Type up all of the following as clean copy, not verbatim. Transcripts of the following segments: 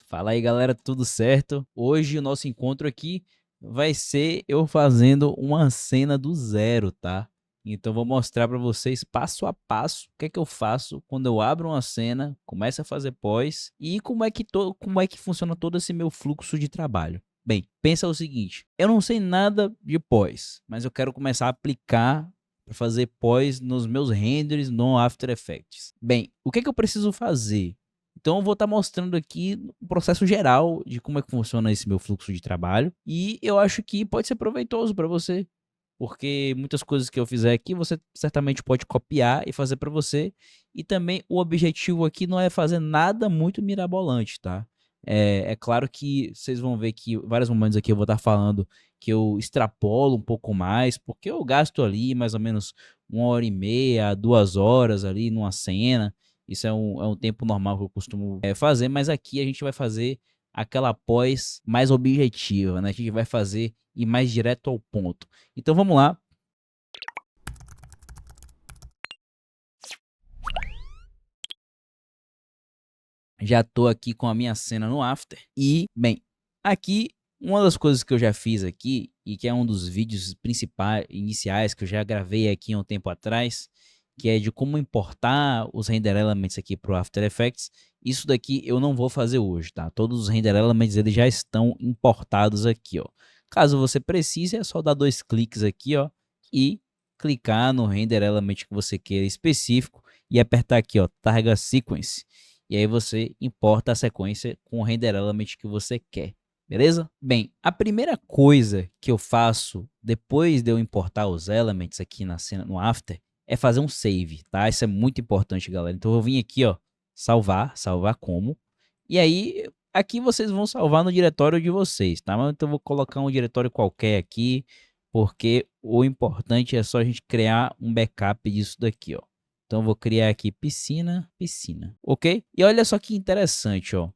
Fala aí, galera, tudo certo? Hoje o nosso encontro aqui vai ser eu fazendo uma cena do zero, tá? Então vou mostrar para vocês passo a passo o que é que eu faço quando eu abro uma cena, começo a fazer pós e como é que funciona todo esse meu fluxo de trabalho. Bem, pensa o seguinte, eu não sei nada de pós, mas eu quero começar a aplicar para fazer pós nos meus renders no After Effects. Bem, o que é que eu preciso fazer? Então eu vou estar mostrando aqui o processo geral de como é que funciona esse meu fluxo de trabalho, e eu acho que pode ser proveitoso para você, porque muitas coisas que eu fizer aqui você certamente pode copiar e fazer para você, e também o objetivo aqui não é fazer nada muito mirabolante, tá? É claro que vocês vão ver que vários momentos aqui eu vou estar falando que eu extrapolo um pouco mais, porque eu gasto ali mais ou menos 1h30 a 2 horas ali numa cena. Isso é um tempo normal que eu costumo, fazer, mas aqui a gente vai fazer aquela pós mais objetiva, né, a gente vai fazer ir mais direto ao ponto. Então vamos lá. Já tô aqui com a minha cena no After e, bem, aqui uma das coisas que eu já fiz aqui, e que é um dos vídeos principais iniciais que eu já gravei aqui há um tempo atrás, que é de como importar os render elements aqui para o After Effects. Isso daqui eu não vou fazer hoje, tá? Todos os render elements eles já estão importados aqui, ó. Caso você precise, é só dar 2 cliques aqui, ó, e clicar no render element que você queira específico e apertar aqui, ó, Target Sequence. E aí você importa a sequência com o render element que você quer, beleza? Bem, a primeira coisa que eu faço depois de eu importar os elements aqui na cena, no After, é fazer um save, tá? Isso é muito importante, galera. Então eu vou vir aqui, ó, salvar como. E aí, aqui vocês vão salvar no diretório de vocês, tá? Então eu vou colocar um diretório qualquer aqui, porque o importante é só a gente criar um backup disso daqui, ó. Então, eu vou criar aqui piscina, ok? E olha só que interessante, ó.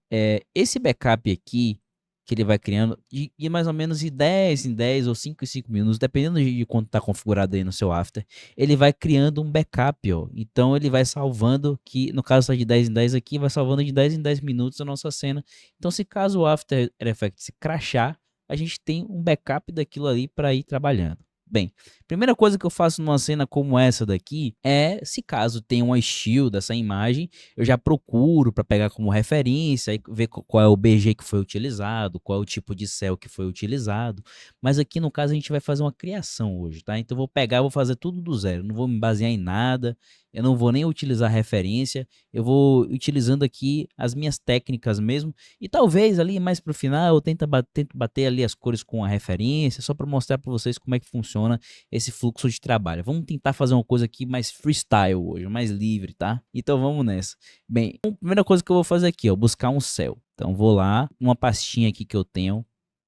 Esse backup aqui, que ele vai criando, de mais ou menos de 10 em 10 ou 5 em 5 minutos, dependendo de quanto está configurado aí no seu After, ele vai criando um backup, ó. Então, ele vai salvando, que no caso está de 10 em 10 aqui, vai salvando de 10 em 10 minutos a nossa cena. Então, se caso o After Effects crashar, a gente tem um backup daquilo ali para ir trabalhando. Bem, primeira coisa que eu faço numa cena como essa daqui é, se caso tem uma steal dessa imagem, eu já procuro para pegar como referência e ver qual é o BG que foi utilizado, qual é o tipo de céu que foi utilizado. Mas aqui no caso a gente vai fazer uma criação hoje, tá? Então eu vou pegar, vou fazer tudo do zero, não vou me basear em nada, eu não vou nem utilizar referência, eu vou utilizando aqui as minhas técnicas mesmo. E talvez ali mais pro final eu tento bater ali as cores com a referência, só para mostrar para vocês como é que funciona esse fluxo de trabalho. Vamos tentar fazer uma coisa aqui mais freestyle hoje, mais livre, tá? Então vamos nessa. Bem, a primeira coisa que eu vou fazer aqui, ó, buscar um céu. Então vou lá, uma pastinha aqui que eu tenho,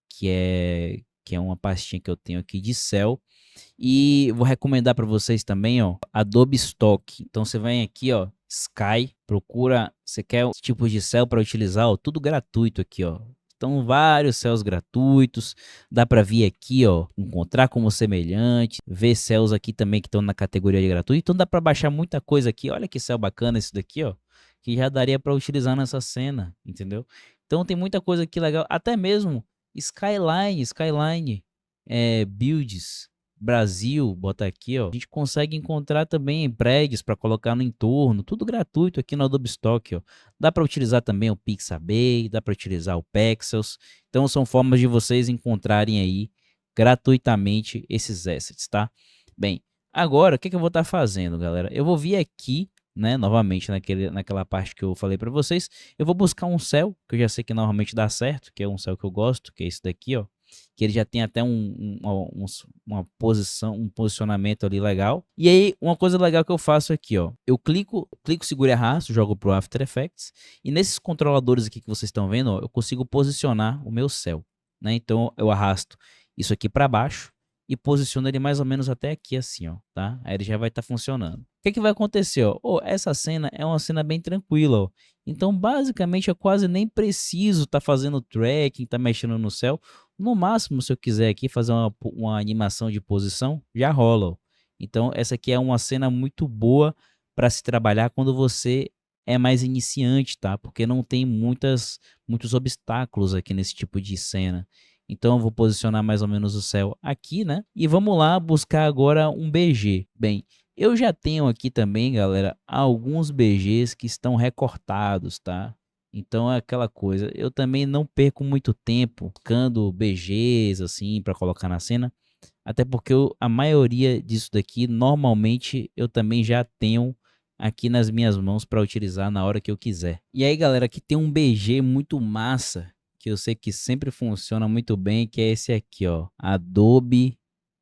que é uma pastinha que eu tenho aqui de céu. E vou recomendar para vocês também, ó, Adobe Stock. Então você vem aqui, ó, Sky, procura, você quer os tipos de céu para utilizar, ó, tudo gratuito aqui, ó. Então vários céus gratuitos, dá para vir aqui, ó, encontrar como semelhante, ver céus aqui também que estão na categoria de gratuito. Então dá para baixar muita coisa aqui. Olha que céu bacana esse daqui, ó, que já daria para utilizar nessa cena, entendeu? Então tem muita coisa aqui legal, até mesmo Skyline, builds Brasil, bota aqui, ó. A gente consegue encontrar também prédios para colocar no entorno, tudo gratuito aqui no Adobe Stock, ó. Dá para utilizar também o Pixabay, dá para utilizar o Pexels. Então são formas de vocês encontrarem aí gratuitamente esses assets, tá? Bem, agora o que eu vou estar fazendo, galera? Eu vou vir aqui, né, novamente naquela parte que eu falei para vocês. Eu vou buscar um céu, que eu já sei que normalmente dá certo, que é um céu que eu gosto, que é esse daqui, ó, que ele já tem até uma posição, um posicionamento ali legal. E aí, uma coisa legal que eu faço aqui, ó, eu clico, seguro e arrasto, jogo pro After Effects, e nesses controladores aqui que vocês estão vendo, ó, eu consigo posicionar o meu céu, né? Então, eu arrasto isso aqui para baixo e posiciono ele mais ou menos até aqui assim, ó, tá? Aí ele já vai estar funcionando. O que que vai acontecer, ó? Essa cena é uma cena bem tranquila, ó. Então, basicamente, eu quase nem preciso estar fazendo tracking, tá mexendo no céu. No máximo, se eu quiser aqui fazer uma animação de posição, já rola, ó. Então, essa aqui é uma cena muito boa para se trabalhar quando você é mais iniciante, tá? Porque não tem muitos obstáculos aqui nesse tipo de cena. Então eu vou posicionar mais ou menos o céu aqui, né? E vamos lá buscar agora um BG. Bem, eu já tenho aqui também, galera, alguns BGs que estão recortados, tá? Então é aquela coisa, eu também não perco muito tempo buscando BGs assim para colocar na cena, até porque a maioria disso daqui normalmente eu também já tenho aqui nas minhas mãos para utilizar na hora que eu quiser. E aí, galera, aqui tem um BG muito massa que eu sei que sempre funciona muito bem, que é esse aqui, ó, Adobe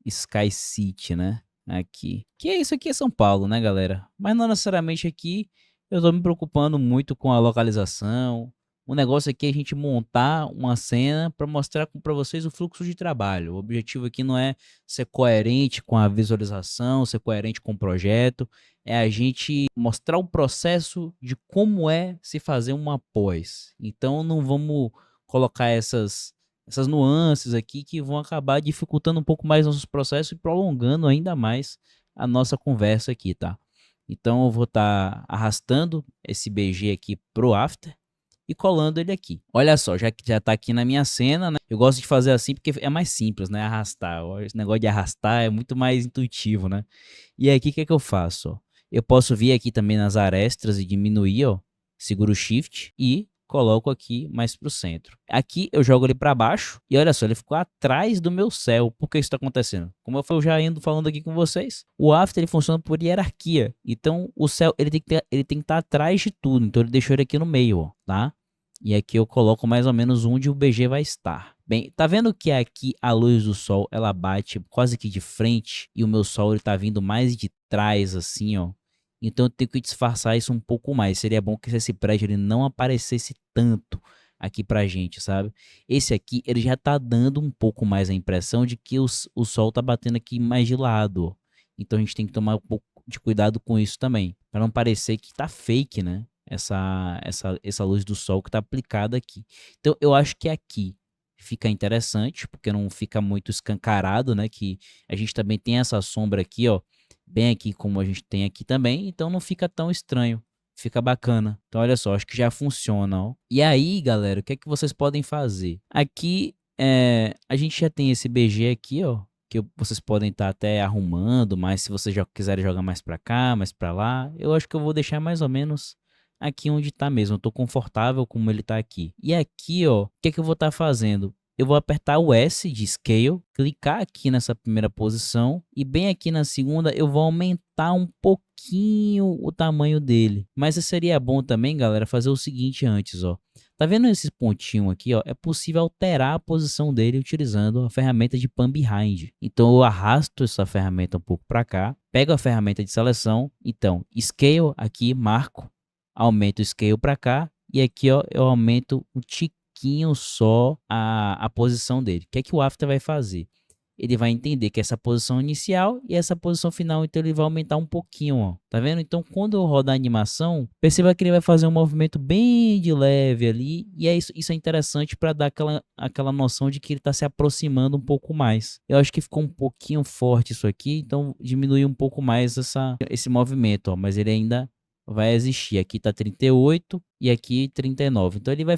Sky City, né? Aqui. Que é isso aqui é São Paulo, né, galera? Mas não necessariamente aqui eu tô me preocupando muito com a localização. O negócio aqui é a gente montar uma cena para mostrar para vocês o fluxo de trabalho. O objetivo aqui não é ser coerente com a visualização, ser coerente com o projeto, é a gente mostrar o processo de como é se fazer uma pós. Então não vamos colocar essas nuances aqui que vão acabar dificultando um pouco mais nossos processos e prolongando ainda mais a nossa conversa aqui, tá? Então eu vou estar arrastando esse BG aqui pro After e colando ele aqui. Olha só, já que já tá aqui na minha cena, né? Eu gosto de fazer assim porque é mais simples, né? Arrastar. Esse negócio de arrastar é muito mais intuitivo, né? E aqui o que é que eu faço, ó? Eu posso vir aqui também nas arestas e diminuir, ó. Seguro o Shift e coloco aqui mais pro centro. Aqui eu jogo ele para baixo e olha só, ele ficou atrás do meu céu. Por que isso está acontecendo? Como eu já indo falando aqui com vocês, o After ele funciona por hierarquia. Então o céu ele tem que estar atrás de tudo. Então ele deixou ele aqui no meio, ó, tá? E aqui eu coloco mais ou menos onde o BG vai estar. Bem, tá vendo que aqui a luz do sol ela bate quase que de frente e o meu sol ele tá vindo mais de trás assim, ó. Então eu tenho que disfarçar isso um pouco mais. Seria bom que esse prédio ele não aparecesse tanto aqui pra gente, sabe? Esse aqui ele já tá dando um pouco mais a impressão de que o sol tá batendo aqui mais de lado, ó. Então a gente tem que tomar um pouco de cuidado com isso também, para não parecer que tá fake, né? Essa luz do sol que tá aplicada aqui. Então eu acho que aqui fica interessante, porque não fica muito escancarado, né? Que a gente também tem essa sombra aqui, ó, bem aqui como a gente tem aqui também, então não fica tão estranho, fica bacana. Então olha só, acho que já funciona, ó. E aí, galera, o que é que vocês podem fazer? Aqui, a gente já tem esse BG aqui, ó, que vocês podem estar até arrumando, mas se vocês já quiserem jogar mais pra cá, mais pra lá, eu acho que eu vou deixar mais ou menos aqui onde tá mesmo. Eu tô confortável como ele tá aqui. E aqui, ó, o que é que eu vou estar fazendo? Eu vou apertar o S de Scale, clicar aqui nessa primeira posição e bem aqui na segunda eu vou aumentar um pouquinho o tamanho dele. Mas seria bom também, galera, fazer o seguinte antes, ó. Tá vendo esse pontinho aqui, ó? É possível alterar a posição dele utilizando a ferramenta de Pan Behind. Então eu arrasto essa ferramenta um pouco para cá, pego a ferramenta de seleção, então Scale aqui, marco, aumento o Scale para cá e aqui, ó, eu aumento um tiquinho só a posição dele. O que é que o After vai fazer? Ele vai entender que essa posição inicial e essa posição final, então ele vai aumentar um pouquinho, ó. Tá vendo? Então quando eu rodar a animação, perceba que ele vai fazer um movimento bem de leve ali, e é isso é interessante para dar aquela noção de que ele está se aproximando um pouco mais. Eu acho que ficou um pouquinho forte isso aqui, então diminui um pouco mais esse movimento, ó, mas ele ainda vai existir. Aqui tá 38 e aqui 39. Então ele vai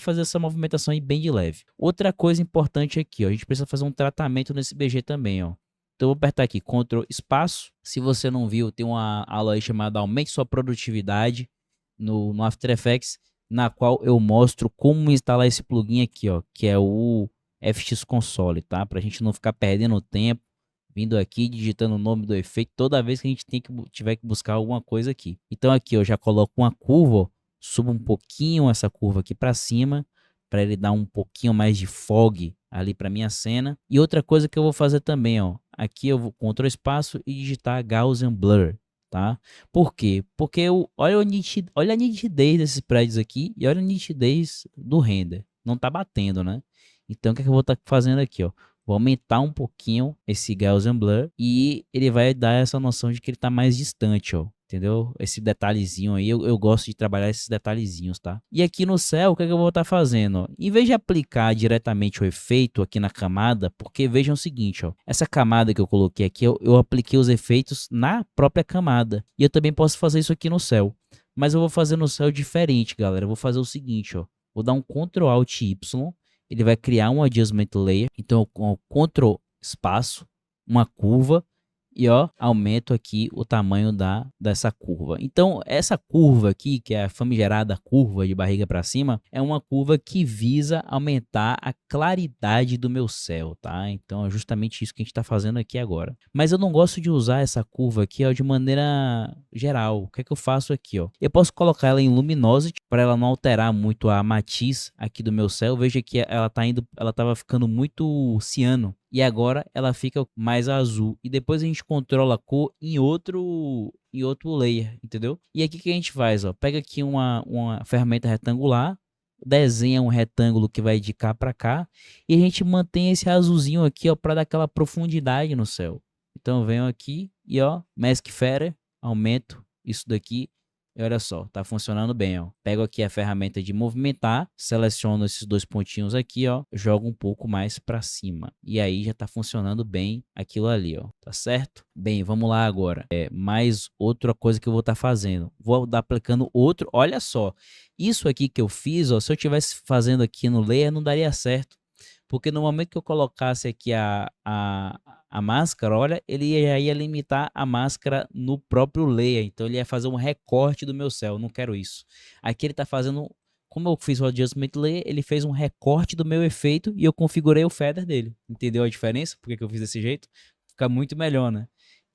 fazer essa movimentação aí bem de leve. Outra coisa importante aqui, ó, a gente precisa fazer um tratamento nesse BG também, ó. Então eu vou apertar aqui Ctrl espaço. Se você não viu, tem uma aula aí chamada Aumente sua produtividade no After Effects, na qual eu mostro como instalar esse plugin aqui, ó, que é o FX Console, tá? Pra gente não ficar perdendo tempo vindo aqui, digitando o nome do efeito toda vez que a gente tiver que buscar alguma coisa aqui. Então aqui eu já coloco uma curva, ó, subo um pouquinho essa curva aqui para cima, para ele dar um pouquinho mais de fog ali para minha cena. E outra coisa que eu vou fazer também, ó, aqui eu vou Ctrl espaço e digitar Gaussian Blur, tá? Por quê? Porque olha a nitidez desses prédios aqui e olha a nitidez do render. Não tá batendo, né? Então o que é que eu vou estar fazendo aqui, ó? Vou aumentar um pouquinho esse Gaussian Blur e ele vai dar essa noção de que ele está mais distante, ó. Entendeu? Esse detalhezinho aí, eu gosto de trabalhar esses detalhezinhos, tá? E aqui no céu, o que é que eu vou estar fazendo? Ó? Em vez de aplicar diretamente o efeito aqui na camada, porque vejam o seguinte, ó. Essa camada que eu coloquei aqui, eu apliquei os efeitos na própria camada. E eu também posso fazer isso aqui no céu. Mas eu vou fazer no céu diferente, galera. Eu vou fazer o seguinte, ó. Vou dar um Ctrl Alt Y. Ele vai criar um Adjustment Layer. Então, com o Ctrl espaço, uma curva. E ó, aumento aqui o tamanho dessa curva. Então, essa curva aqui, que é a famigerada curva de barriga para cima, é uma curva que visa aumentar a claridade do meu céu, tá? Então, é justamente isso que a gente está fazendo aqui agora. Mas eu não gosto de usar essa curva aqui, ó, de maneira geral. O que é que eu faço aqui, ó? Eu posso colocar ela em Luminosity para ela não alterar muito a matiz aqui do meu céu. Veja que ela estava ficando muito ciano. E agora ela fica mais azul. E depois a gente controla a cor em outro layer, entendeu? E aqui que a gente faz, ó. Pega aqui uma ferramenta retangular, desenha um retângulo que vai de cá para cá. E a gente mantém esse azulzinho aqui, ó, para dar aquela profundidade no céu. Então eu venho aqui e ó, Mask Feather, aumento isso daqui. E olha só, tá funcionando bem, ó. Pego aqui a ferramenta de movimentar, seleciono esses dois pontinhos aqui, ó, jogo um pouco mais para cima. E aí já tá funcionando bem aquilo ali, ó, tá certo? Bem, vamos lá agora. Mais outra coisa que eu vou estar fazendo. Vou dar aplicando outro, olha só. Isso aqui que eu fiz, ó, se eu tivesse fazendo aqui no layer não daria certo. Porque no momento que eu colocasse aqui a máscara, olha, ele ia limitar a máscara no próprio layer. Então ele ia fazer um recorte do meu céu. Eu não quero isso. Aqui ele está fazendo, como eu fiz o Adjustment Layer, ele fez um recorte do meu efeito e eu configurei o feather dele. Entendeu a diferença? Por que eu fiz desse jeito? Fica muito melhor, né?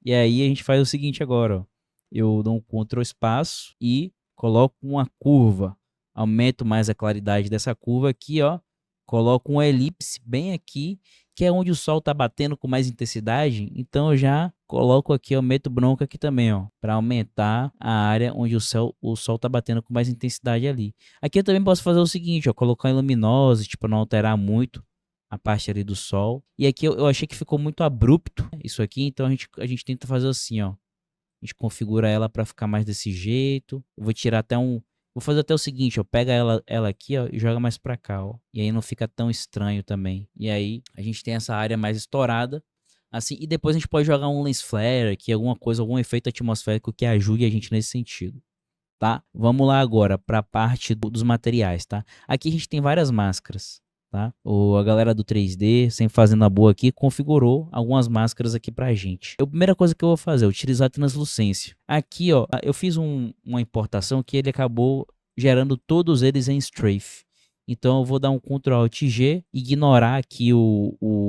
E aí a gente faz o seguinte agora, ó. Eu dou um Ctrl espaço e coloco uma curva. Aumento mais a claridade dessa curva aqui, ó. Coloco uma elipse bem aqui, que é onde o sol está batendo com mais intensidade. Então eu já coloco aqui, eu meto bronca aqui também, ó, para aumentar a área onde o sol está batendo com mais intensidade ali. Aqui eu também posso fazer o seguinte, ó, colocar em luminosity para não alterar muito a parte ali do sol. E aqui eu achei que ficou muito abrupto isso aqui, então a gente tenta fazer assim, ó. A gente configura ela para ficar mais desse jeito. Eu vou tirar até Vou fazer até o seguinte, ó, pega ela aqui, ó, e joga mais pra cá, ó. E aí não fica tão estranho também. E aí a gente tem essa área mais estourada, assim, e depois a gente pode jogar um lens flare aqui, alguma coisa, algum efeito atmosférico que ajude a gente nesse sentido, tá? Vamos lá agora pra parte dos materiais, tá? Aqui a gente tem várias máscaras, tá? A galera do 3D, sem fazer na boa aqui, configurou algumas máscaras aqui pra gente. A primeira coisa que eu vou fazer é utilizar a translucência. Aqui, ó, eu fiz uma importação que ele acabou gerando todos eles em strafe. Então eu vou dar um Ctrl Alt G, ignorar aqui o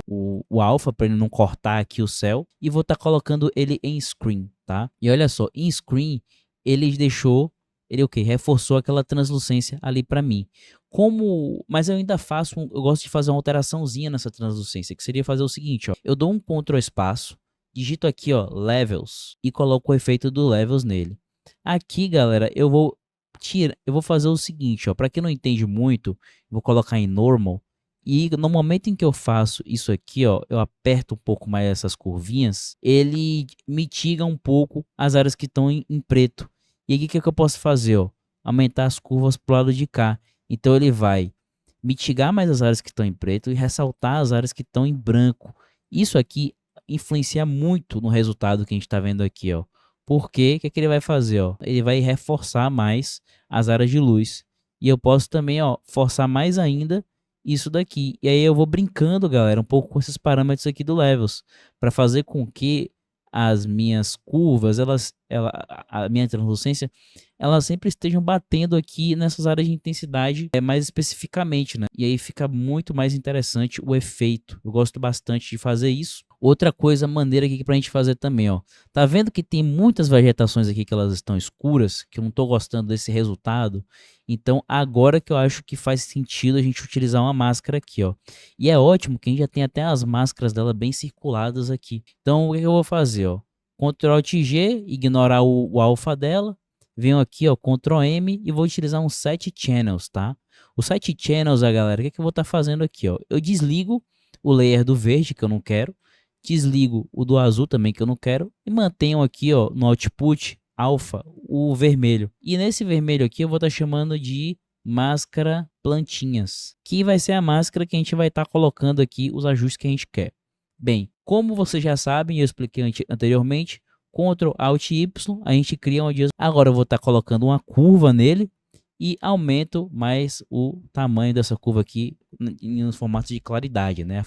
alpha para ele não cortar aqui o céu e vou estar colocando ele em screen, tá? E olha só, em screen ele deixou, ele o que? Reforçou aquela translucência ali para mim. Mas eu ainda eu gosto de fazer uma alteraçãozinha nessa translucência, que seria fazer o seguinte, ó, eu dou um Ctrl espaço, digito aqui, ó, levels e coloco o efeito do levels nele. Aqui, galera, eu vou fazer o seguinte, ó, para quem não entende muito, vou colocar em normal e no momento em que eu faço isso aqui, ó, eu aperto um pouco mais essas curvinhas, ele mitiga um pouco as áreas que estão em preto. E aqui o que eu posso fazer, ó? Aumentar as curvas pro lado de cá. Então ele vai mitigar mais as áreas que estão em preto e ressaltar as áreas que estão em branco. Isso aqui influencia muito no resultado que a gente está vendo aqui, ó. Porque o que ele vai fazer, ó? Ele vai reforçar mais as áreas de luz. E eu posso também, ó, forçar mais ainda isso daqui. E aí eu vou brincando, galera, um pouco com esses parâmetros aqui do Levels, para fazer com que as minhas curvas, a minha translucência, elas sempre estejam batendo aqui nessas áreas de intensidade mais especificamente, né? E aí fica muito mais interessante o efeito. Eu gosto bastante de fazer isso. Outra coisa maneira aqui pra gente fazer também, ó. Tá vendo que tem muitas vegetações aqui que elas estão escuras, que eu não tô gostando desse resultado? Então agora que eu acho que faz sentido a gente utilizar uma máscara aqui, ó. E é ótimo que a gente já tem até as máscaras dela bem circuladas aqui. Então o que eu vou fazer, ó? Ctrl Alt G, ignorar o alfa dela. Venho aqui, ó, Ctrl M e vou utilizar um Set Channels, tá? O Set Channels, galera, o que eu vou estar fazendo aqui, ó? Eu desligo o layer do verde, que eu não quero. Desligo o do azul também, que eu não quero. E mantenho aqui, ó, no output alfa, o vermelho. E nesse vermelho aqui eu vou estar chamando de máscara plantinhas, que vai ser a máscara que a gente vai estar colocando aqui os ajustes que a gente quer. Bem, como vocês já sabem, eu expliquei anteriormente, Ctrl Alt Y, a gente cria um adjustment. Agora eu vou estar colocando uma curva nele e aumento mais o tamanho dessa curva aqui em formato de claridade, né?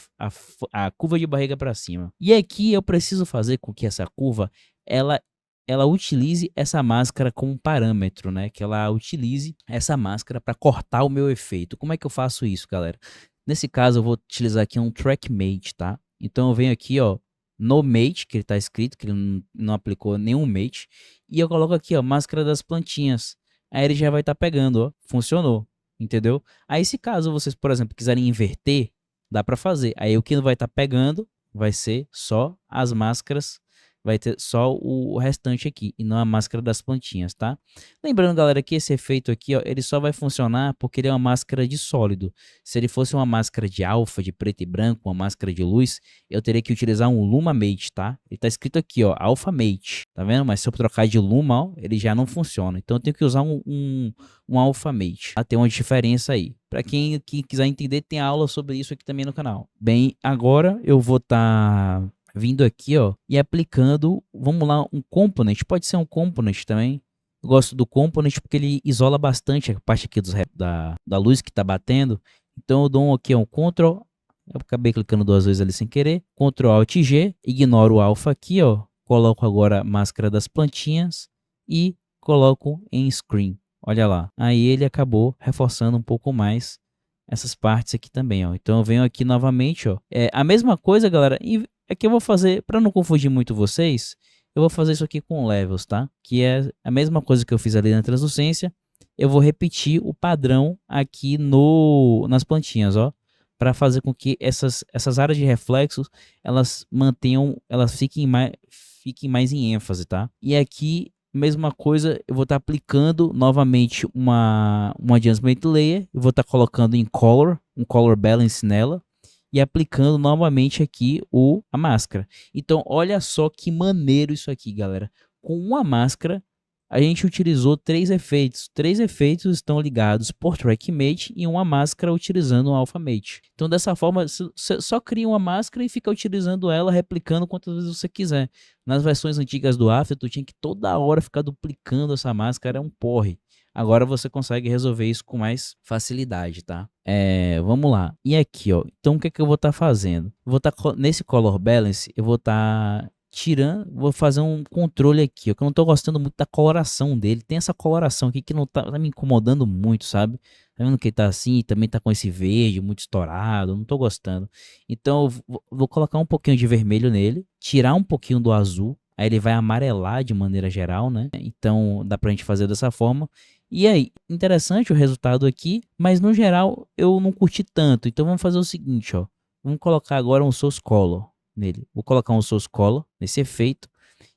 A curva de barriga para cima. E aqui eu preciso fazer com que essa curva ela utilize essa máscara como parâmetro, né? Que ela utilize essa máscara para cortar o meu efeito. Como é que eu faço isso, galera? Nesse caso eu vou utilizar aqui um Track Mate, tá? Então eu venho aqui, ó, no Mate, que ele tá escrito, que ele não aplicou nenhum Mate, e eu coloco aqui, ó, máscara das plantinhas. Aí ele já vai estar pegando, ó, funcionou, entendeu? Aí se caso vocês, por exemplo, quiserem inverter, dá para fazer. Aí o que vai estar pegando vai ser só as máscaras, vai ter só o restante aqui e não a máscara das plantinhas, tá? Lembrando, galera, que esse efeito aqui, ó, ele só vai funcionar porque ele é uma máscara de sólido. Se ele fosse uma máscara de alfa, de preto e branco, uma máscara de luz, eu teria que utilizar um Luma Mate, tá? Ele tá escrito aqui, ó, Alpha Mate, tá vendo? Mas se eu trocar de Luma, ó, ele já não funciona. Então eu tenho que usar um Alpha Mate. Tá? Tem uma diferença aí. Para quem quiser entender, tem aula sobre isso aqui também no canal. Bem, agora eu vou vindo aqui, ó, e aplicando, vamos lá, um component, pode ser um component também. Eu gosto do component porque ele isola bastante a parte aqui da luz que tá batendo. Então eu dou aqui um Ctrl, eu acabei clicando 2 vezes ali sem querer, Ctrl Alt G, ignoro o alfa aqui, ó, coloco agora a máscara das plantinhas e coloco em screen. Olha lá, aí ele acabou reforçando um pouco mais essas partes aqui também, ó. Então eu venho aqui novamente, ó, a mesma coisa, galera. Aqui eu vou fazer, para não confundir muito vocês, eu vou fazer isso aqui com levels, tá? Que é a mesma coisa que eu fiz ali na translucência. Eu vou repetir o padrão aqui nas plantinhas, ó, para fazer com que essas áreas de reflexos elas fiquem mais em ênfase, tá? E aqui mesma coisa, eu vou estar aplicando novamente uma adjustment layer, eu vou estar colocando em um color balance nela e aplicando novamente aqui a máscara. Então, olha só que maneiro isso aqui, galera. Com uma máscara, a gente utilizou 3 efeitos. 3 efeitos estão ligados por Track Mate e uma máscara utilizando o Alpha Mate. Então, dessa forma, você só cria uma máscara e fica utilizando ela, replicando quantas vezes você quiser. Nas versões antigas do After, tu tinha que toda hora ficar duplicando essa máscara, era um porre. Agora você consegue resolver isso com mais facilidade, tá? Vamos lá. E aqui, ó. Então, o que é que eu vou estar fazendo? Eu vou estar nesse Color Balance, eu vou estar tirando, vou fazer um controle aqui, ó, que eu não tô gostando muito da coloração dele. Tem essa coloração aqui que não tá me incomodando muito, sabe? Tá vendo que ele tá assim, também tá com esse verde muito estourado, não tô gostando. Então, eu vou colocar um pouquinho de vermelho nele, tirar um pouquinho do azul, aí ele vai amarelar de maneira geral, né? Então, dá pra gente fazer dessa forma. E aí, interessante o resultado aqui, mas no geral eu não curti tanto. Então vamos fazer o seguinte, ó. Vamos colocar agora um Source Color nele. Vou colocar um Source Color nesse efeito.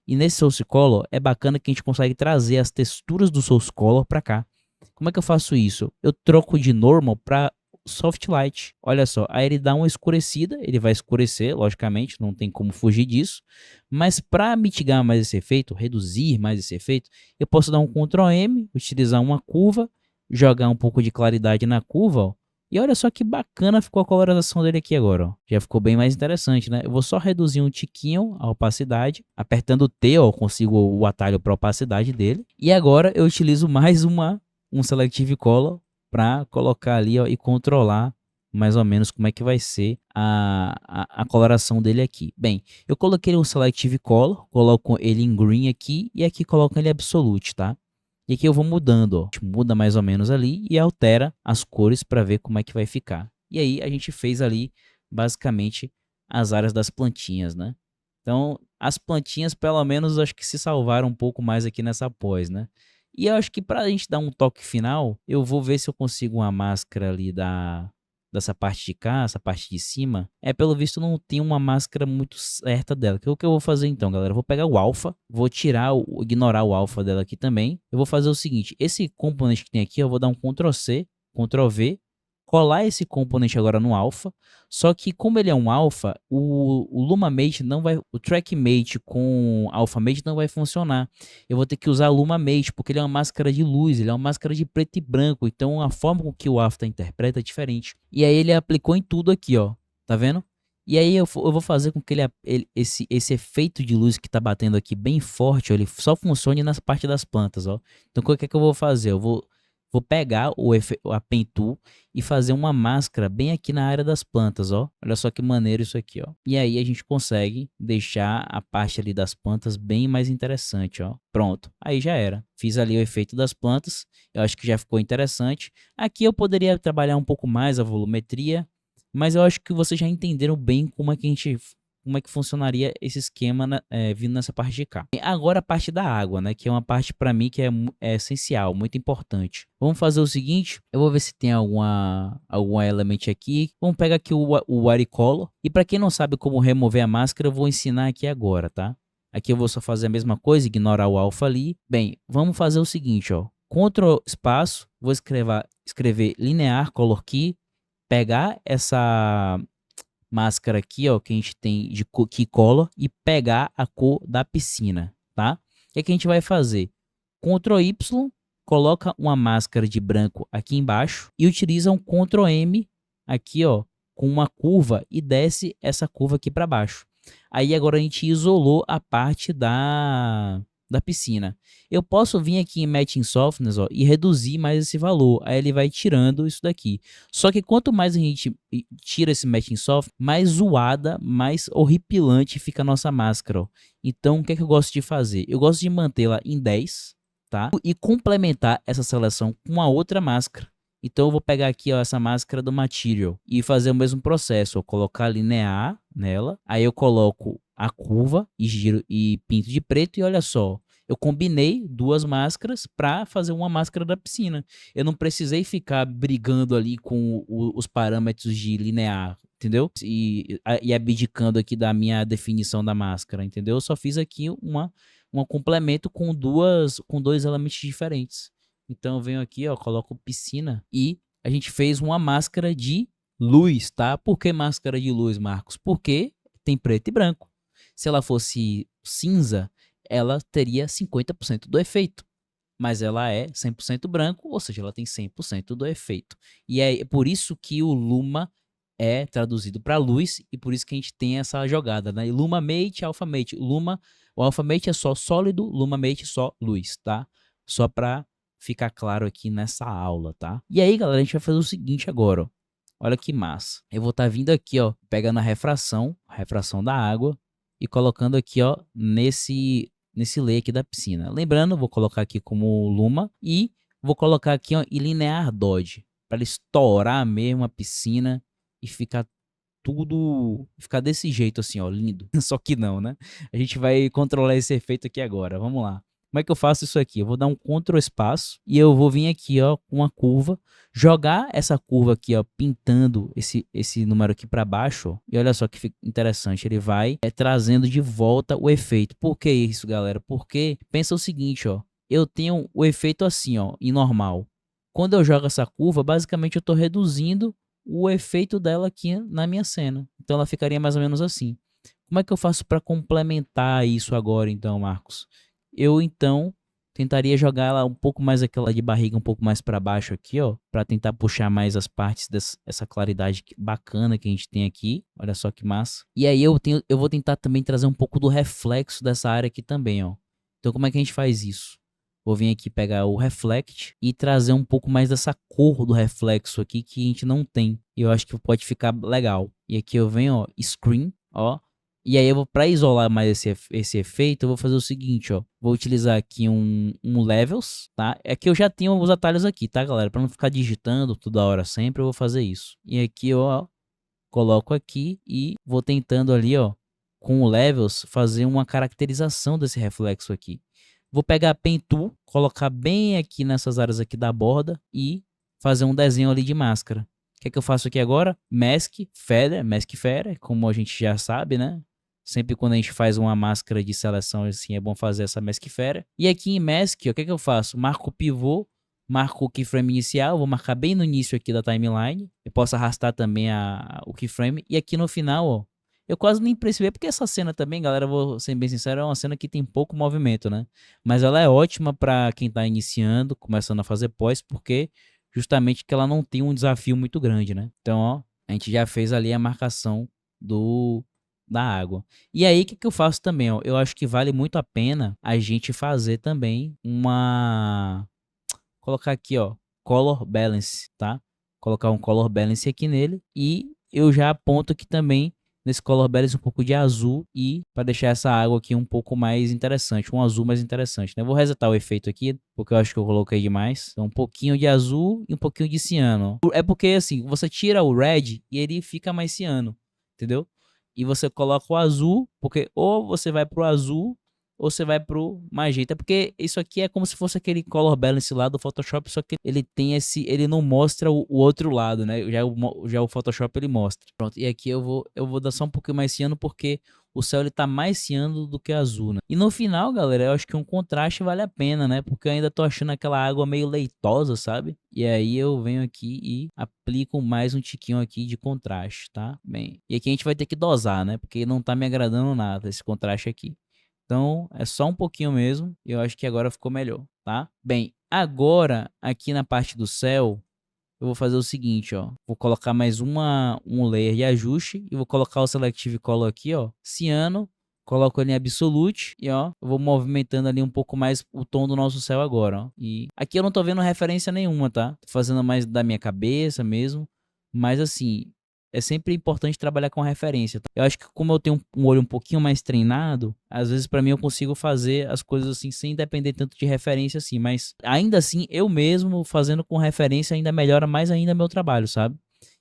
E nesse Source Color é bacana que a gente consegue trazer as texturas do Source Color para cá. Como é que eu faço isso? Eu troco de Normal para Soft Light. Olha só, aí ele dá uma escurecida, ele vai escurecer, logicamente, não tem como fugir disso. Mas para mitigar mais esse efeito, reduzir mais esse efeito, eu posso dar um Ctrl M, utilizar uma curva, jogar um pouco de claridade na curva, ó. E olha só que bacana ficou a colorização dele aqui agora, ó. Já ficou bem mais interessante, né? Eu vou só reduzir um tiquinho a opacidade, apertando o T, ó, eu consigo o atalho para opacidade dele. E agora eu utilizo mais um Selective Color para colocar ali, ó, e controlar mais ou menos como é que vai ser a coloração dele aqui. Bem, eu coloquei um Selective Color, coloco ele em Green aqui e aqui coloco ele Absolute, tá? E aqui eu vou mudando, ó, muda mais ou menos ali e altera as cores para ver como é que vai ficar. E aí a gente fez ali basicamente as áreas das plantinhas, né? Então as plantinhas pelo menos acho que se salvaram um pouco mais aqui nessa pós, né? E eu acho que para a gente dar um toque final, eu vou ver se eu consigo uma máscara ali dessa parte de cá, essa parte de cima. Pelo visto não tem uma máscara muito certa dela. O que eu vou fazer então, galera? Eu vou pegar o alfa, vou ignorar o alfa dela aqui também. Eu vou fazer o seguinte, esse componente que tem aqui, eu vou dar um Ctrl C, Ctrl V, colar esse componente agora no alfa, só que como ele é um alfa, o Luma Mate não vai, o Track Mate com Alpha Mate não vai funcionar. Eu vou ter que usar Luma Mate, porque ele é uma máscara de luz, ele é uma máscara de preto e branco, então a forma com que o After interpreta é diferente. E aí ele aplicou em tudo aqui, ó, tá vendo? E aí eu vou fazer com que esse efeito de luz que tá batendo aqui bem forte, ó, ele só funcione nas partes das plantas, ó. Então o que é que eu vou fazer? Vou pegar a Pen Tool e fazer uma máscara bem aqui na área das plantas, ó. Olha só que maneiro isso aqui, ó. E aí a gente consegue deixar a parte ali das plantas bem mais interessante, ó. Pronto, aí já era. Fiz ali o efeito das plantas, eu acho que já ficou interessante. Aqui eu poderia trabalhar um pouco mais a volumetria, mas eu acho que vocês já entenderam bem como é que funcionaria esse esquema vindo nessa parte de cá. E agora a parte da água, né? Que é uma parte para mim que é essencial, muito importante. Vamos fazer o seguinte, eu vou ver se tem algum element aqui. Vamos pegar aqui o Watercolor. E para quem não sabe como remover a máscara, eu vou ensinar aqui agora, tá? Aqui eu vou só fazer a mesma coisa, ignorar o alfa ali. Bem, vamos fazer o seguinte, ó. Ctrl espaço, vou escrever linear color key, pegar essa máscara aqui, ó, que a gente tem de Key Color e pegar a cor da piscina, tá? O que é que a gente vai fazer? Ctrl Y, coloca uma máscara de branco aqui embaixo e utiliza um Ctrl M aqui, ó, com uma curva e desce essa curva aqui para baixo. Aí agora a gente isolou a parte da piscina. Eu posso vir aqui em Matching Softness, ó, e reduzir mais esse valor. Aí ele vai tirando isso daqui. Só que quanto mais a gente tira esse Matching Softness, mais zoada, mais horripilante fica a nossa máscara, ó. Então o que é que eu gosto de fazer? Eu gosto de mantê-la em 10, tá? E complementar essa seleção com uma outra máscara. Então eu vou pegar aqui, ó, essa máscara do Material e fazer o mesmo processo. Eu colocar linear nela, aí eu coloco a curva e giro e pinto de preto e olha só, eu combinei duas máscaras para fazer uma máscara da piscina. Eu não precisei ficar brigando ali com os parâmetros de linear, entendeu? E abdicando aqui da minha definição da máscara, entendeu? Eu só fiz aqui um complemento com dois elementos diferentes. Então eu venho aqui, ó, coloco piscina e a gente fez uma máscara de luz, tá? Por que máscara de luz, Marcos? Porque tem preto e branco. Se ela fosse cinza, ela teria 50% do efeito. Mas ela é 100% branco, ou seja, ela tem 100% do efeito. E é por isso que o Luma é traduzido para luz e por isso que a gente tem essa jogada, né? Luma Mate, Alpha Mate. O Alpha Mate é só sólido, Luma Mate é só luz, tá? Só para ficar claro aqui nessa aula, tá? E aí, galera, a gente vai fazer o seguinte agora, ó. Olha que massa. Eu vou estar vindo aqui, ó, pegando a refração da água e colocando aqui, ó, nesse layer aqui da piscina. Lembrando, vou colocar aqui como Luma e vou colocar aqui, ó, em linear Dodge, para ele estourar mesmo a piscina e ficar desse jeito assim, ó, lindo. Só que não, né? A gente vai controlar esse efeito aqui agora. Vamos lá. Como é que eu faço isso aqui? Eu vou dar um Ctrl espaço e eu vou vir aqui, ó, com uma curva, jogar essa curva aqui, ó, pintando esse número aqui para baixo, ó, e olha só que fica interessante, ele vai trazendo de volta o efeito. Por que isso, galera? Porque pensa o seguinte, ó, eu tenho o efeito assim, ó, em normal. Quando eu jogo essa curva, basicamente eu estou reduzindo o efeito dela aqui na minha cena. Então ela ficaria mais ou menos assim. Como é que eu faço para complementar isso agora, então, Marcos? Eu então tentaria jogar ela um pouco mais aquela de barriga um pouco mais para baixo aqui, ó, para tentar puxar mais as partes dessa claridade bacana que a gente tem aqui. Olha só que massa. E aí eu vou tentar também trazer um pouco do reflexo dessa área aqui também, ó. Então como é que a gente faz isso? Vou vir aqui pegar o Reflect e trazer um pouco mais dessa cor do reflexo aqui que a gente não tem. E eu acho que pode ficar legal. E aqui eu venho, ó, Screen, ó. E aí eu vou, para isolar mais esse efeito, eu vou fazer o seguinte, ó. Vou utilizar aqui um Levels, tá? É que eu já tenho os atalhos aqui, tá, galera? Para não ficar digitando toda hora sempre, eu vou fazer isso. E aqui, ó, coloco aqui e vou tentando ali, ó, com o Levels, fazer uma caracterização desse reflexo aqui. Vou pegar a Pen Tool, colocar bem aqui nessas áreas aqui da borda e fazer um desenho ali de máscara. O que é que eu faço aqui agora? Mask Feather, como a gente já sabe, né? Sempre quando a gente faz uma máscara de seleção assim, é bom fazer essa Mask Feather. E aqui em Mask, ó, o que é que eu faço? Marco o pivô, marco o keyframe inicial, vou marcar bem no início aqui da timeline. Eu posso arrastar também o keyframe. E aqui no final, ó, eu quase nem percebi, porque essa cena também, galera, vou ser bem sincero, é uma cena que tem pouco movimento, né? Mas ela é ótima para quem tá iniciando, começando a fazer pós, porque justamente que ela não tem um desafio muito grande, né? Então, ó, a gente já fez ali a marcação da água. E aí, o que eu faço também, ó? Eu acho que vale muito a pena a gente fazer também colocar aqui, ó, color balance, tá? Colocar um color balance aqui nele e eu já aponto aqui também nesse color balance um pouco de azul e para deixar essa água aqui um pouco mais interessante, um azul mais interessante, né? Eu vou resetar o efeito aqui, porque eu acho que eu coloquei demais. Então, um pouquinho de azul e um pouquinho de ciano. Ó. É porque assim, você tira o red e ele fica mais ciano, entendeu? E você coloca o azul, porque ou você vai pro azul ou você vai pro magenta, porque isso aqui é como se fosse aquele color balance lá do Photoshop, só que ele tem ele não mostra o outro lado, né? Já o Photoshop ele mostra. Pronto, e aqui eu vou dar só um pouquinho mais ciano, porque o céu ele tá mais ciano do que azul, né? E no final, galera, eu acho que um contraste vale a pena, né? Porque eu ainda tô achando aquela água meio leitosa, sabe? E aí eu venho aqui e aplico mais um tiquinho aqui de contraste, tá? Bem, e aqui a gente vai ter que dosar, né? Porque não tá me agradando nada esse contraste aqui. Então, é só um pouquinho mesmo, e eu acho que agora ficou melhor, tá? Bem, agora, aqui na parte do céu, eu vou fazer o seguinte, ó. Vou colocar mais um layer de ajuste, e vou colocar o Selective Color aqui, ó. Ciano, coloco ele em Absolute, e ó, eu vou movimentando ali um pouco mais o tom do nosso céu agora, ó. E aqui eu não tô vendo referência nenhuma, tá? Tô fazendo mais da minha cabeça mesmo, mas assim... É sempre importante trabalhar com referência. Tá? Eu acho que como eu tenho um olho um pouquinho mais treinado, às vezes para mim eu consigo fazer as coisas assim sem depender tanto de referência assim, mas ainda assim eu mesmo fazendo com referência ainda melhora mais ainda meu trabalho, sabe?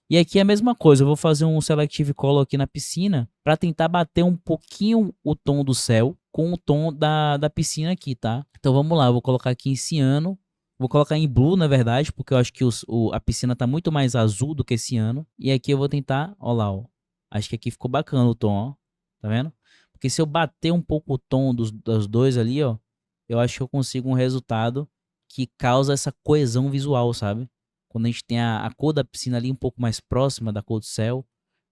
E aqui é a mesma coisa, eu vou fazer um Selective Color aqui na piscina para tentar bater um pouquinho o tom do céu com o tom da piscina aqui, tá? Então vamos lá, eu vou colocar aqui em ciano. Vou colocar em blue, na verdade, porque eu acho que a piscina tá muito mais azul do que esse ano. E aqui eu vou tentar, ó lá, ó. Acho que aqui ficou bacana o tom, ó. Tá vendo? Porque se eu bater um pouco o tom dos dois ali, ó, eu acho que eu consigo um resultado que causa essa coesão visual, sabe? Quando a gente tem a cor da piscina ali um pouco mais próxima da cor do céu,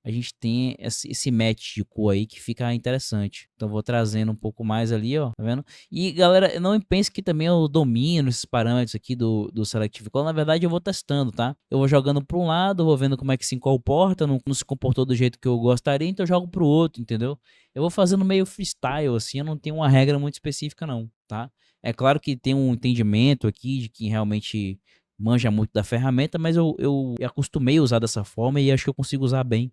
a gente tem esse match de cor aí que fica interessante. Então vou trazendo um pouco mais ali, ó, tá vendo? E galera, não pense que também eu domino esses parâmetros aqui do Selective Color. Na verdade eu vou testando, tá? Eu vou jogando para um lado, vou vendo como é que se comporta, não se comportou do jeito que eu gostaria, então eu jogo pro outro, entendeu? Eu vou fazendo meio freestyle, assim, eu não tenho uma regra muito específica não, tá? É claro que tem um entendimento aqui de quem realmente manja muito da ferramenta, mas eu acostumei a usar dessa forma e acho que eu consigo usar bem.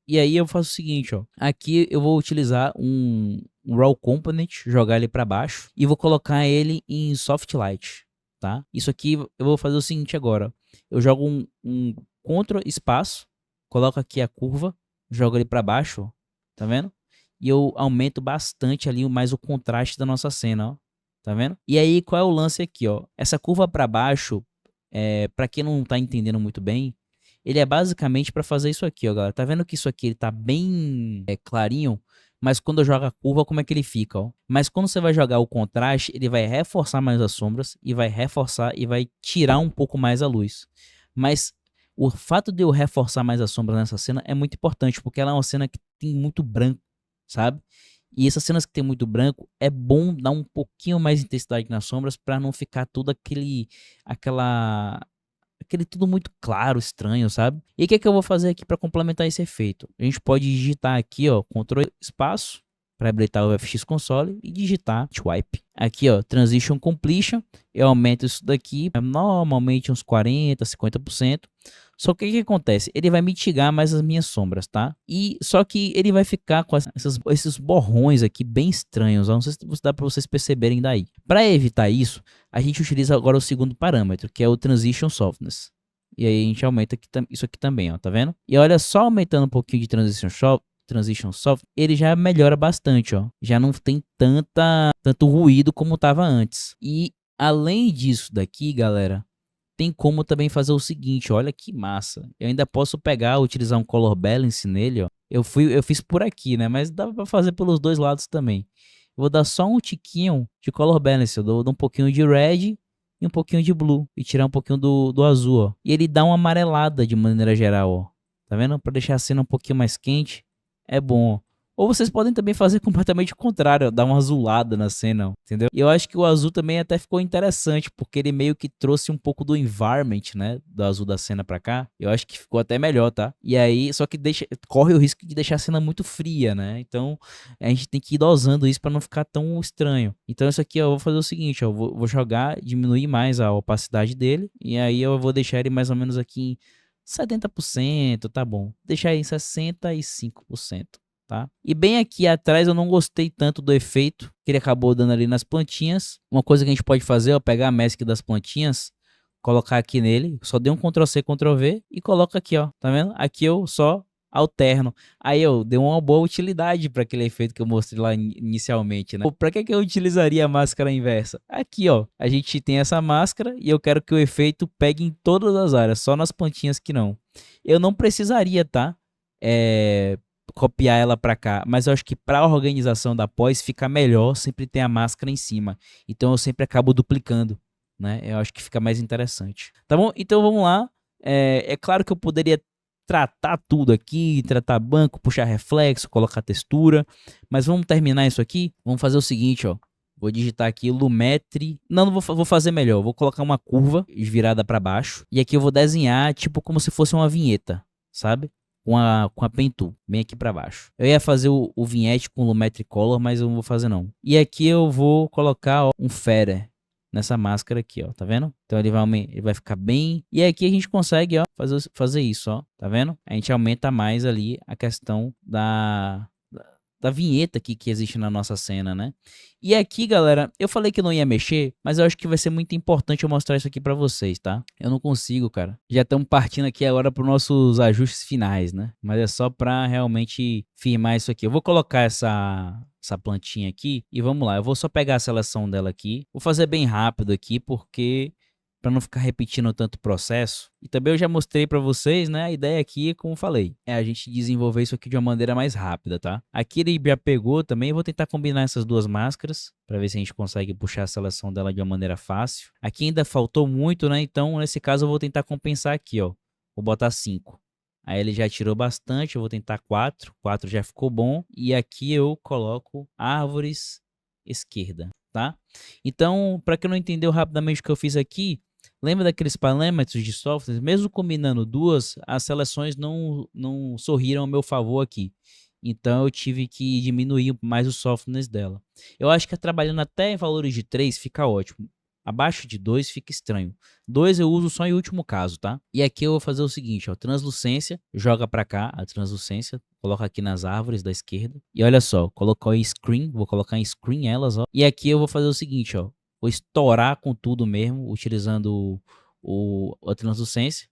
E aí eu faço o seguinte, ó. Aqui eu vou utilizar um Raw Component, jogar ele para baixo e vou colocar ele em Soft Light, tá? Isso aqui eu vou fazer o seguinte agora. Eu jogo um Ctrl espaço, coloco aqui a curva, jogo ele para baixo, ó, tá vendo? E eu aumento bastante ali mais o contraste da nossa cena, ó. Tá vendo? E aí, qual é o lance aqui, ó? Essa curva para baixo, para quem não tá entendendo muito bem, ele é basicamente para fazer isso aqui, ó, galera. Tá vendo que isso aqui ele tá bem clarinho, mas quando eu jogo a curva, como é que ele fica, ó? Mas quando você vai jogar o contraste, ele vai reforçar mais as sombras e vai reforçar e vai tirar um pouco mais a luz. Mas o fato de eu reforçar mais as sombras nessa cena é muito importante, porque ela é uma cena que tem muito branco, sabe? E essas cenas que tem muito branco, é bom dar um pouquinho mais de intensidade nas sombras para não ficar tudo aquele tudo muito claro, estranho, sabe? E o que é que eu vou fazer aqui para complementar esse efeito? A gente pode digitar aqui, ó, Ctrl espaço para habilitar o FX Console e digitar Swipe. Aqui, ó, Transition Completion, eu aumento isso daqui normalmente uns 40, 50%. Só que o que acontece? Ele vai mitigar mais as minhas sombras, tá? E só que ele vai ficar com esses borrões aqui bem estranhos. Não sei se dá para vocês perceberem daí. Para evitar isso, a gente utiliza agora o segundo parâmetro, que é o Transition Softness. E aí a gente aumenta isso aqui também, ó, tá vendo? E olha, só aumentando um pouquinho de Transition Soft, ele já melhora bastante, ó. Já não tem tanto ruído como estava antes. E além disso daqui, galera, tem como também fazer o seguinte, olha que massa. Eu ainda posso utilizar um Color Balance nele, ó. Eu fiz por aqui, né? Mas dá para fazer pelos dois lados também. Vou dar só um tiquinho de Color Balance. Eu dou um pouquinho de Red e um pouquinho de Blue. E tirar um pouquinho do azul, ó. E ele dá uma amarelada de maneira geral, ó. Tá vendo? Para deixar a cena um pouquinho mais quente. É bom, ó. Ou vocês podem também fazer completamente o contrário, dar uma azulada na cena, entendeu? E eu acho que o azul também até ficou interessante, porque ele meio que trouxe um pouco do environment, né, do azul da cena pra cá. Eu acho que ficou até melhor, tá? E aí, só que corre o risco de deixar a cena muito fria, né? Então, a gente tem que ir dosando isso pra não ficar tão estranho. Então, isso aqui ó, eu vou fazer o seguinte, ó, vou jogar, diminuir mais a opacidade dele, e aí eu vou deixar ele mais ou menos aqui em 70%, tá bom. Deixar em 65%. Tá? E bem aqui atrás eu não gostei tanto do efeito que ele acabou dando ali nas plantinhas. Uma coisa que a gente pode fazer é pegar a mask das plantinhas, colocar aqui nele, só dei um Ctrl C, Ctrl V e coloca aqui, ó, tá vendo? Aqui eu só alterno. Aí eu dei uma boa utilidade para aquele efeito que eu mostrei lá inicialmente, né? Para que eu utilizaria a máscara inversa? Aqui, ó, a gente tem essa máscara e eu quero que o efeito pegue em todas as áreas, só nas plantinhas que não. Eu não precisaria, tá? Copiar ela para cá, mas eu acho que para a organização da pós fica melhor sempre ter a máscara em cima. Então eu sempre acabo duplicando, né? Eu acho que fica mais interessante. Tá bom? Então vamos lá. É claro que eu poderia tratar tudo aqui, tratar banco, puxar reflexo, colocar textura, mas vamos terminar isso aqui. Vamos fazer o seguinte, ó. Vou digitar aqui Lumetri. Não vou fazer melhor. Vou colocar uma curva virada para baixo e aqui eu vou desenhar tipo como se fosse uma vinheta, sabe? Com a Pen Tool, bem aqui para baixo. Eu ia fazer o vinhete com o Lumetri Color, mas eu não vou fazer não. E aqui eu vou colocar ó, um feather nessa máscara aqui, ó, tá vendo? Então ele vai ficar bem... E aqui a gente consegue, ó, fazer isso, ó, tá vendo? A gente aumenta mais ali a questão da vinheta aqui que existe na nossa cena, né? E aqui, galera, eu falei que não ia mexer, mas eu acho que vai ser muito importante eu mostrar isso aqui pra vocês, tá? Eu não consigo, cara. Já estamos partindo aqui agora para os nossos ajustes finais, né? Mas é só pra realmente firmar isso aqui. Eu vou colocar essa plantinha aqui e vamos lá. Eu vou só pegar a seleção dela aqui. Vou fazer bem rápido aqui porque para não ficar repetindo tanto o processo. E também eu já mostrei para vocês, né? A ideia aqui, como falei, é a gente desenvolver isso aqui de uma maneira mais rápida, tá? Aqui ele já pegou também, eu vou tentar combinar essas duas máscaras para ver se a gente consegue puxar a seleção dela de uma maneira fácil. Aqui ainda faltou muito, né? Então, nesse caso, eu vou tentar compensar aqui, ó. Vou botar 5. Aí ele já tirou bastante, eu vou tentar 4. 4 já ficou bom. E aqui eu coloco árvores esquerda, tá? Então, para quem não entendeu rapidamente o que eu fiz aqui, lembra daqueles parâmetros de software? Mesmo combinando duas, as seleções não sorriram ao meu favor aqui. Então eu tive que diminuir mais os softwares dela. Eu acho que trabalhando até em valores de 3 fica ótimo. Abaixo de 2 fica estranho. 2 eu uso só em último caso, tá? E aqui eu vou fazer o seguinte, ó, translucência, joga pra cá a translucência, coloca aqui nas árvores da esquerda. E olha só, colocou em screen, vou colocar em screen elas, ó. E aqui eu vou fazer o seguinte, ó, vou estourar com tudo mesmo, utilizando a translucência,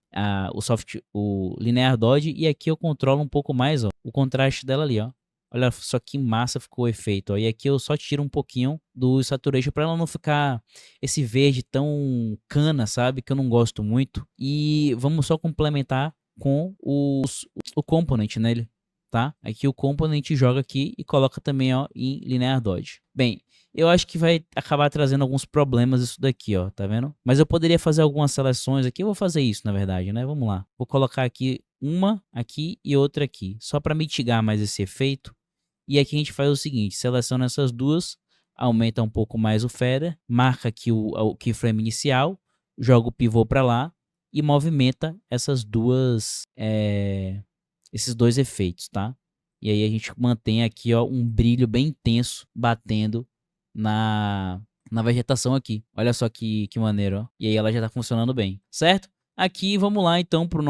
o linear dodge, e aqui eu controlo um pouco mais, ó, o contraste dela ali, ó. Olha só que massa ficou o efeito, ó. E aqui eu só tiro um pouquinho do saturation para ela não ficar esse verde tão cana, sabe? Que eu não gosto muito. E vamos só complementar com o component nele, tá? Aqui o component joga aqui e coloca também, ó, em linear dodge. Bem, eu acho que vai acabar trazendo alguns problemas isso daqui, ó, tá vendo? Mas eu poderia fazer algumas seleções aqui, eu vou fazer isso, na verdade, né? Vamos lá. Vou colocar aqui uma aqui e outra aqui, só para mitigar mais esse efeito. E aqui a gente faz o seguinte, seleciona essas duas, aumenta um pouco mais o feather, marca aqui o keyframe inicial, joga o pivô para lá e movimenta essas duas, esses dois efeitos, tá? E aí a gente mantém aqui, ó, um brilho bem intenso batendo na vegetação aqui. Olha só que maneiro, ó. E aí ela já tá funcionando bem, certo? Aqui vamos lá então pro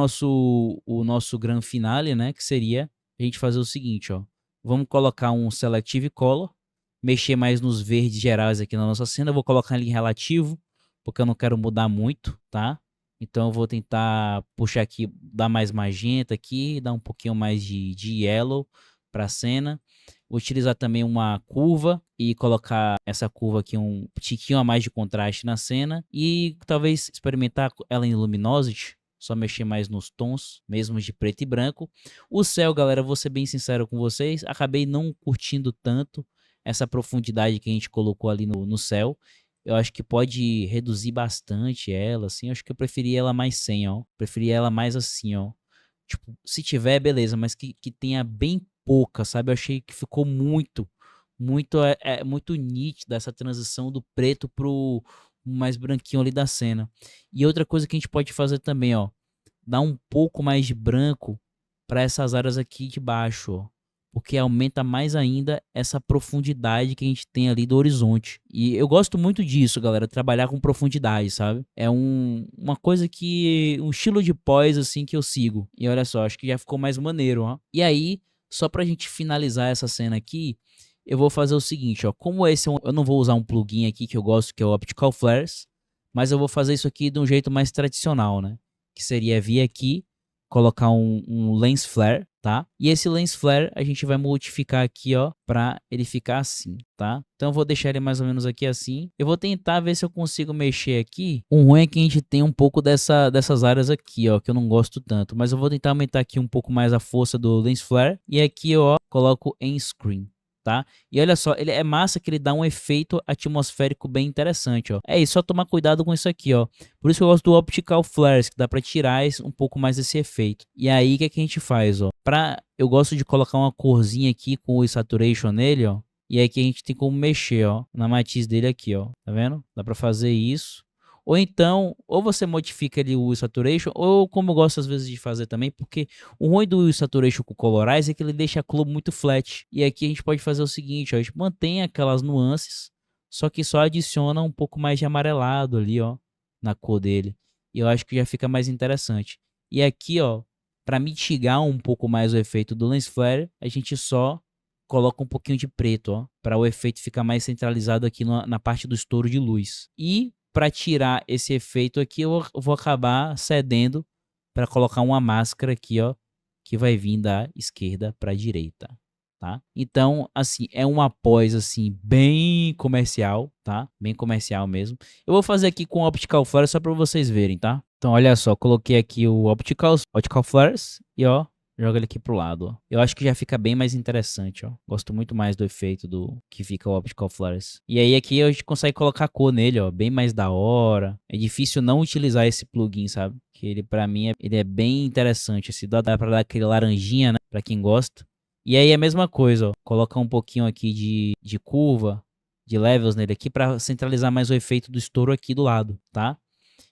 o nosso grand finale, né? Que seria a gente fazer o seguinte, ó. Vamos colocar um Selective Color, mexer mais nos verdes gerais aqui na nossa cena. Eu vou colocar ele em relativo, porque eu não quero mudar muito, tá? Então eu vou tentar puxar aqui, dar mais magenta aqui, dar um pouquinho mais de yellow para a cena. Vou utilizar também uma curva e colocar essa curva aqui um tiquinho a mais de contraste na cena. E talvez experimentar ela em Luminosity, só mexer mais nos tons, mesmo de preto e branco. O céu, galera, vou ser bem sincero com vocês, acabei não curtindo tanto essa profundidade que a gente colocou ali no céu. Eu acho que pode reduzir bastante ela, assim. Eu acho que eu preferi ela mais sem, ó. Preferi ela mais assim, ó. Tipo, se tiver, beleza, mas que tenha bem pouca, sabe? Eu achei que ficou muito nítida essa transição do preto pro mais branquinho ali da cena. E outra coisa que a gente pode fazer também, ó, dar um pouco mais de branco para essas áreas aqui de baixo, ó, porque aumenta mais ainda essa profundidade que a gente tem ali do horizonte. E eu gosto muito disso, galera, trabalhar com profundidade, sabe? É uma coisa que, um estilo de pós assim que eu sigo. E olha só, acho que já ficou mais maneiro, ó. E aí, só pra gente finalizar essa cena aqui, eu vou fazer o seguinte, ó, como esse eu não vou usar um plugin aqui que eu gosto, que é o Optical Flares, mas eu vou fazer isso aqui de um jeito mais tradicional, né? Que seria vir aqui, colocar um lens flare, tá? E esse lens flare a gente vai modificar aqui, ó, para ele ficar assim, tá? Então eu vou deixar ele mais ou menos aqui assim. Eu vou tentar ver se eu consigo mexer aqui. O ruim é que a gente tem um pouco dessas áreas aqui, ó, que eu não gosto tanto, mas eu vou tentar aumentar aqui um pouco mais a força do lens flare e aqui, ó, coloco em screen. Tá? E olha só, ele é massa que ele dá um efeito atmosférico bem interessante, ó. É isso, só tomar cuidado com isso aqui, ó. Por isso que eu gosto do Optical Flares, que dá para tirar um pouco mais desse efeito. E aí, o que, é que a gente faz, ó? Eu gosto de colocar uma corzinha aqui com o Saturation nele, ó. E aí que a gente tem como mexer, ó, na matiz dele aqui, ó. Tá vendo? Dá para fazer isso. Ou então, ou você modifica ali o Saturation, ou como eu gosto às vezes de fazer também, porque o ruim do Saturation com Colorize é que ele deixa a cor muito flat. E aqui a gente pode fazer o seguinte, ó, a gente mantém aquelas nuances, só que só adiciona um pouco mais de amarelado ali, ó, na cor dele. E eu acho que já fica mais interessante. E aqui, ó, para mitigar um pouco mais o efeito do Lens Flare, a gente só coloca um pouquinho de preto, ó, para o efeito ficar mais centralizado aqui na parte do estouro de luz. E para tirar esse efeito aqui, eu vou acabar cedendo para colocar uma máscara aqui, ó, que vai vir da esquerda para a direita, tá? Então, assim, é uma pós assim bem comercial, tá? Bem comercial mesmo. Eu vou fazer aqui com o Optical Flares só para vocês verem, tá? Então, olha só, coloquei aqui o Optical Flares e ó, joga ele aqui pro lado, ó. Eu acho que já fica bem mais interessante, ó. Gosto muito mais do efeito do que fica o Optical Flares. E aí aqui a gente consegue colocar cor nele, ó, bem mais da hora. É difícil não utilizar esse plugin, sabe? Que ele pra mim ele é bem interessante, assim, dá pra dar aquele laranjinha, né, pra quem gosta. E aí é a mesma coisa, ó, colocar um pouquinho aqui de curva, de levels nele aqui pra centralizar mais o efeito do estouro aqui do lado, tá?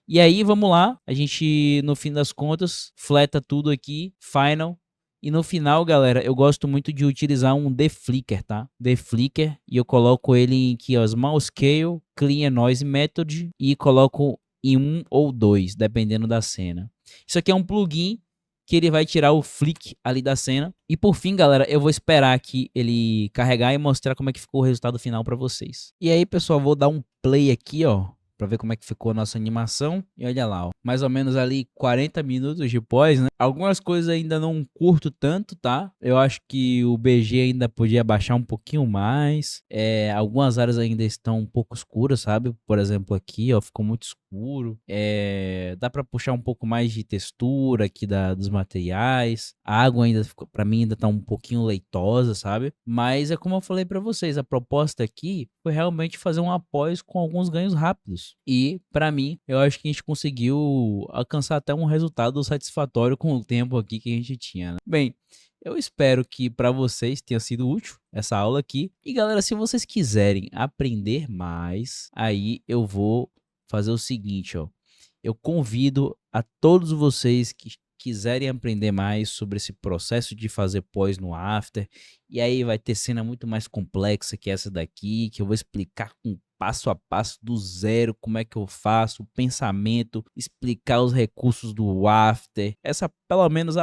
E aí, vamos lá, a gente, no fim das contas, fleta tudo aqui, final. E no final, galera, eu gosto muito de utilizar um Deflicker, tá? Deflicker, e eu coloco ele em aqui, ó, Small Scale, Clear Noise Method, e coloco em 1 ou 2, dependendo da cena. Isso aqui é um plugin que ele vai tirar o flick ali da cena. E por fim, galera, eu vou esperar aqui ele carregar e mostrar como é que ficou o resultado final para vocês. E aí, pessoal, vou dar um play aqui, ó, para ver como é que ficou a nossa animação. E olha lá, ó, mais ou menos ali 40 minutos depois, né? Algumas coisas ainda não curto tanto, tá? Eu acho que o BG ainda podia baixar um pouquinho mais. Algumas áreas ainda estão um pouco escuras, sabe? Por exemplo, aqui, ó, ficou muito escuro. Dá para puxar um pouco mais de textura aqui dos materiais. A água ainda ficou, para mim ainda tá um pouquinho leitosa, sabe? Mas é como eu falei para vocês, a proposta aqui foi realmente fazer um após com alguns ganhos rápidos. E para mim, eu acho que a gente conseguiu alcançar até um resultado satisfatório com o tempo aqui que a gente tinha, né? Bem, eu espero que para vocês tenha sido útil essa aula aqui. E galera, se vocês quiserem aprender mais, aí eu vou fazer o seguinte, ó. Eu convido a todos vocês que quiserem aprender mais sobre esse processo de fazer pós no After, e aí vai ter cena muito mais complexa que essa daqui, que eu vou explicar com passo a passo do zero como é que eu faço, o pensamento, explicar os recursos do After, pelo menos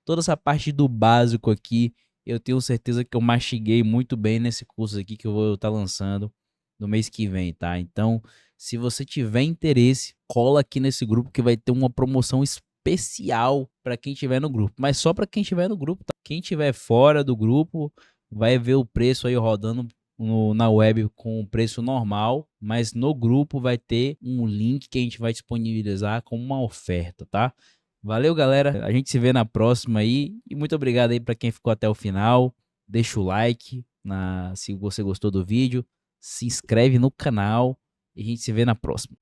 toda essa parte do básico aqui, eu tenho certeza que eu mastiguei muito bem nesse curso aqui que eu vou estar lançando no mês que vem, tá? Então, se você tiver interesse, cola aqui nesse grupo que vai ter uma promoção especial para quem estiver no grupo. Mas só para quem estiver no grupo, tá? Quem estiver fora do grupo vai ver o preço aí rodando na web com o preço normal, mas no grupo vai ter um link que a gente vai disponibilizar como uma oferta, tá? Valeu, galera. A gente se vê na próxima aí. E muito obrigado aí para quem ficou até o final. Deixa o like se você gostou do vídeo. Se inscreve no canal e a gente se vê na próxima.